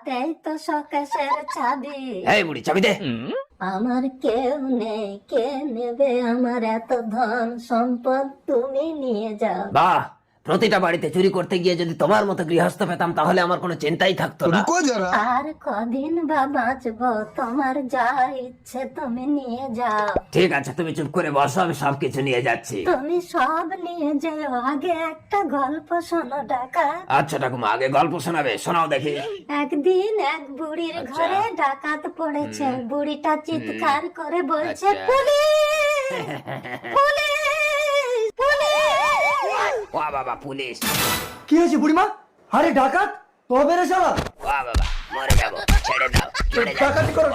হাতেই তো শোকেশের চাবি। এই বুড়ি চাবি দে। আমার কেউ নেই, কে নেবে আমার এত ধন সম্পদ, তুমি নিয়ে যাও। বাহ, প্রতিটা বাড়িতে চুরি করতে গিয়ে যদি তোমার মতো গৃহস্থ পেতাম তাহলে আমার কোনো চিন্তাই থাকতো না। আর কদিন বা বাঁচবো, তোমার যা ইচ্ছে তুমি নিয়ে যাও। ঠিক আছে, তুমি চুপ করে বসো, আমি সবকিছু নিয়ে যাচ্ছি। তুমি সব নিয়ে যাও, আগে একটা গল্প শোনো ডাকাত। আচ্ছা ঠাকুমা, আগে গল্প শোনাবে, শোনাও দেখি। একদিন এক বুড়ির ঘরে ডাকাত পড়েছে। বুড়িটা চিৎকার করে বলছে, পুলিশ পুলিশ পুলিশ। ওয়া বাবা, পুলিশ! কি হয়েছে বুড়িমা? আরে ডাকাত, তবে রে শালা, ওয়া বাবা, মরে যাবো, ছেড়ে দাও, চলে যাও। ডাকাতি করো